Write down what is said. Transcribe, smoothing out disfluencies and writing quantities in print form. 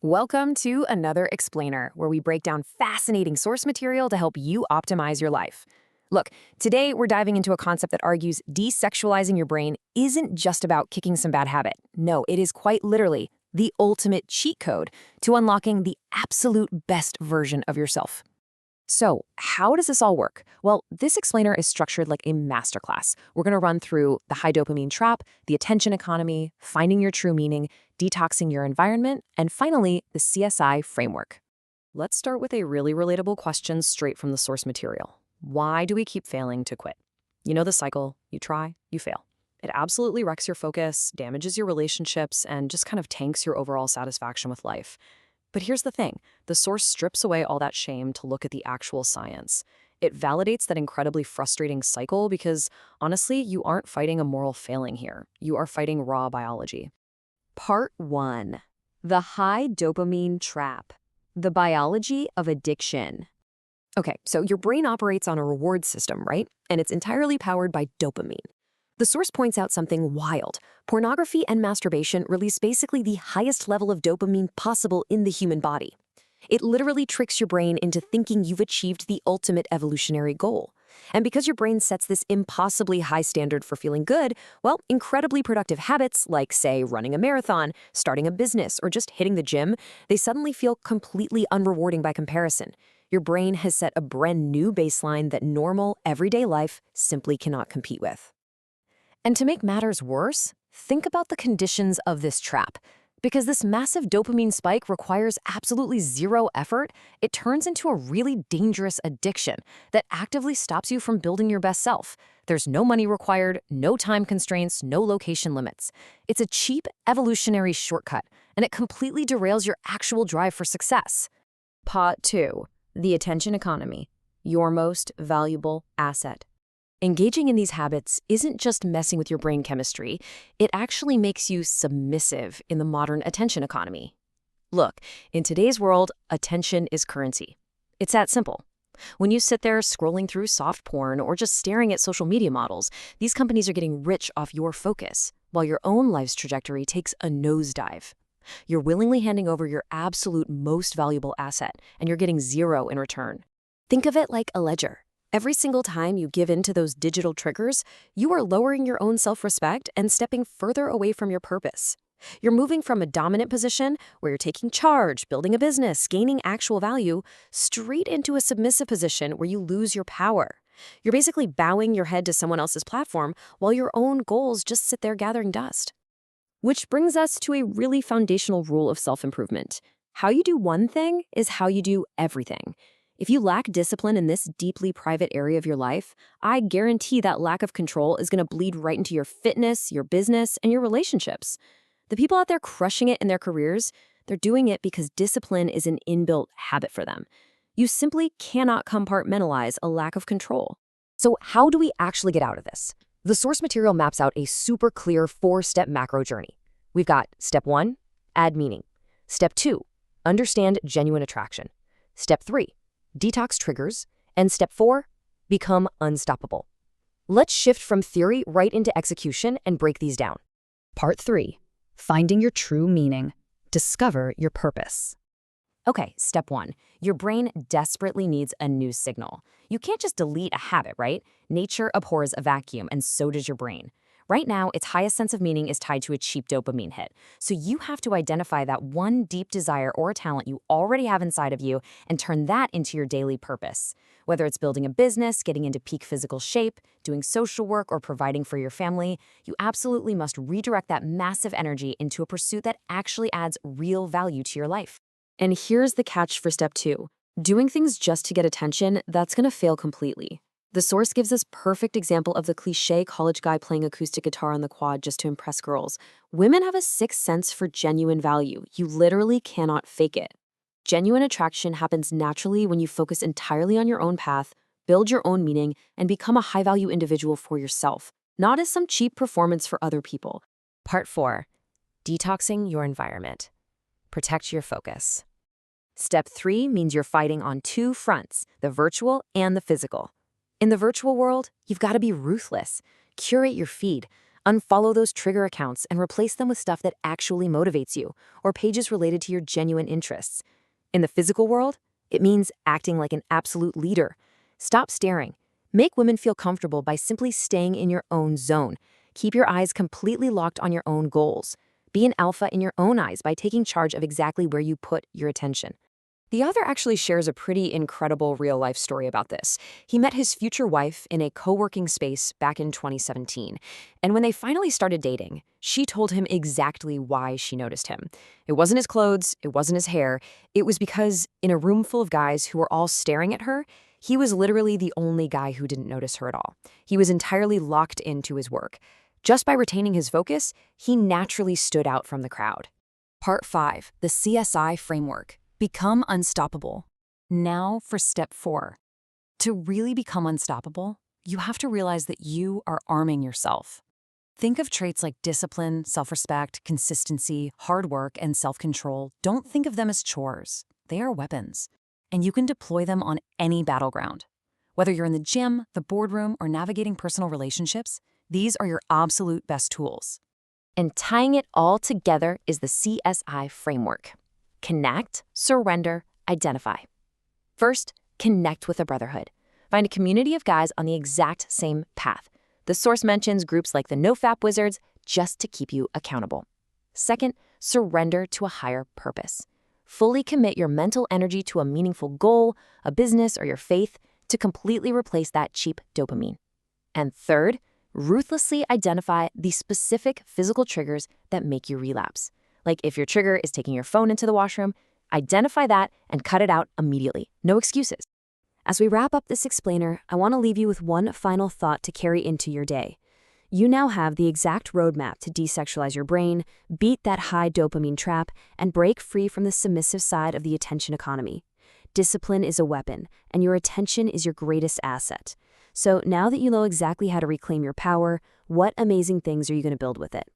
Welcome to another Explainer, where we break down fascinating source material to help you optimize your life. Look, today we're diving into a concept that argues desexualizing your brain isn't just about kicking some bad habit. No, it is quite literally the ultimate cheat code to unlocking the absolute best version of yourself. So, how does this all work? Well, this explainer is structured like a masterclass. We're going to run through the high dopamine trap, the attention economy, finding your true meaning, detoxing your environment, and finally, the CSI framework. Let's start with a really relatable question straight from the source material. Why do we keep failing to quit? You know the cycle. You try, you fail. It absolutely wrecks your focus, damages your relationships, and just kind of tanks your overall satisfaction with life. But here's the thing, the source strips away all that shame to look at the actual science. It validates that incredibly frustrating cycle because, honestly, you aren't fighting a moral failing here. You are fighting raw biology. Part 1. The high dopamine trap. The biology of addiction. Okay, so your brain operates on a reward system, right? And it's entirely powered by dopamine. The source points out something wild. Pornography and masturbation release basically the highest level of dopamine possible in the human body. It literally tricks your brain into thinking you've achieved the ultimate evolutionary goal. And because your brain sets this impossibly high standard for feeling good, well, incredibly productive habits like, say, running a marathon, starting a business, or just hitting the gym, they suddenly feel completely unrewarding by comparison. Your brain has set a brand new baseline that normal, everyday life simply cannot compete with. And to make matters worse, think about the conditions of this trap. Because this massive dopamine spike requires absolutely zero effort, it turns into a really dangerous addiction that actively stops you from building your best self. There's no money required, no time constraints, no location limits. It's a cheap, evolutionary shortcut, and it completely derails your actual drive for success. Part 2. The attention economy. Your most valuable asset. Engaging in these habits isn't just messing with your brain chemistry, it actually makes you submissive in the modern attention economy. Look, in today's world, attention is currency. It's that simple. When you sit there scrolling through soft porn or just staring at social media models, these companies are getting rich off your focus, while your own life's trajectory takes a nosedive. You're willingly handing over your absolute most valuable asset, and you're getting zero in return. Think of it like a ledger. Every single time you give in to those digital triggers, you are lowering your own self-respect and stepping further away from your purpose. You're moving from a dominant position, where you're taking charge, building a business, gaining actual value, straight into a submissive position where you lose your power. You're basically bowing your head to someone else's platform while your own goals just sit there gathering dust. Which brings us to a really foundational rule of self-improvement. How you do one thing is how you do everything. If you lack discipline in this deeply private area of your life, I guarantee that lack of control is going to bleed right into your fitness, your business, and your relationships. The people out there crushing it in their careers, they're doing it because discipline is an inbuilt habit for them. You simply cannot compartmentalize a lack of control. So how do we actually get out of this? The source material maps out a super clear 4-step macro journey. We've got step 1, add meaning. Step 2, understand genuine attraction. Step 3, detox triggers, and step 4, become unstoppable. Let's shift from theory right into execution and break these down. Part 3, finding your true meaning. Discover your purpose. Okay, step 1, your brain desperately needs a new signal. You can't just delete a habit, right? Nature abhors a vacuum, and so does your brain. Right now, its highest sense of meaning is tied to a cheap dopamine hit. So you have to identify that one deep desire or talent you already have inside of you and turn that into your daily purpose. Whether it's building a business, getting into peak physical shape, doing social work, or providing for your family, you absolutely must redirect that massive energy into a pursuit that actually adds real value to your life. And here's the catch for step 2. Doing things just to get attention, that's going to fail completely. The source gives us perfect example of the cliche college guy playing acoustic guitar on the quad just to impress girls. Women have a sixth sense for genuine value. You literally cannot fake it. Genuine attraction happens naturally when you focus entirely on your own path, build your own meaning, and become a high-value individual for yourself, not as some cheap performance for other people. Part 4, detoxing your environment. Protect your focus. Step 3 means you're fighting on 2 fronts, the virtual and the physical. In the virtual world, you've got to be ruthless. Curate your feed. Unfollow those trigger accounts and replace them with stuff that actually motivates you, or pages related to your genuine interests. In the physical world, it means acting like an absolute leader. Stop staring. Make women feel comfortable by simply staying in your own zone. Keep your eyes completely locked on your own goals. Be an alpha in your own eyes by taking charge of exactly where you put your attention. The author actually shares a pretty incredible real-life story about this. He met his future wife in a co-working space back in 2017, and when they finally started dating, she told him exactly why she noticed him. It wasn't his clothes, it wasn't his hair, it was because in a room full of guys who were all staring at her, he was literally the only guy who didn't notice her at all. He was entirely locked into his work. Just by retaining his focus, he naturally stood out from the crowd. Part 5. The CSI Framework. Become unstoppable. Now for step 4. To really become unstoppable, you have to realize that you are arming yourself. Think of traits like discipline, self-respect, consistency, hard work, and self-control. Don't think of them as chores. They are weapons, and you can deploy them on any battleground. Whether you're in the gym, the boardroom, or navigating personal relationships, these are your absolute best tools. And tying it all together is the CSI framework. Connect, surrender, identify. First, connect with a brotherhood. Find a community of guys on the exact same path. The source mentions groups like the NoFap Wizards just to keep you accountable. Second, surrender to a higher purpose. Fully commit your mental energy to a meaningful goal, a business, or your faith to completely replace that cheap dopamine. And third, ruthlessly identify the specific physical triggers that make you relapse. Like if your trigger is taking your phone into the washroom, identify that and cut it out immediately. No excuses. As we wrap up this explainer, I want to leave you with one final thought to carry into your day. You now have the exact roadmap to desexualize your brain, beat that high dopamine trap, and break free from the submissive side of the attention economy. Discipline is a weapon, and your attention is your greatest asset. So now that you know exactly how to reclaim your power, what amazing things are you going to build with it?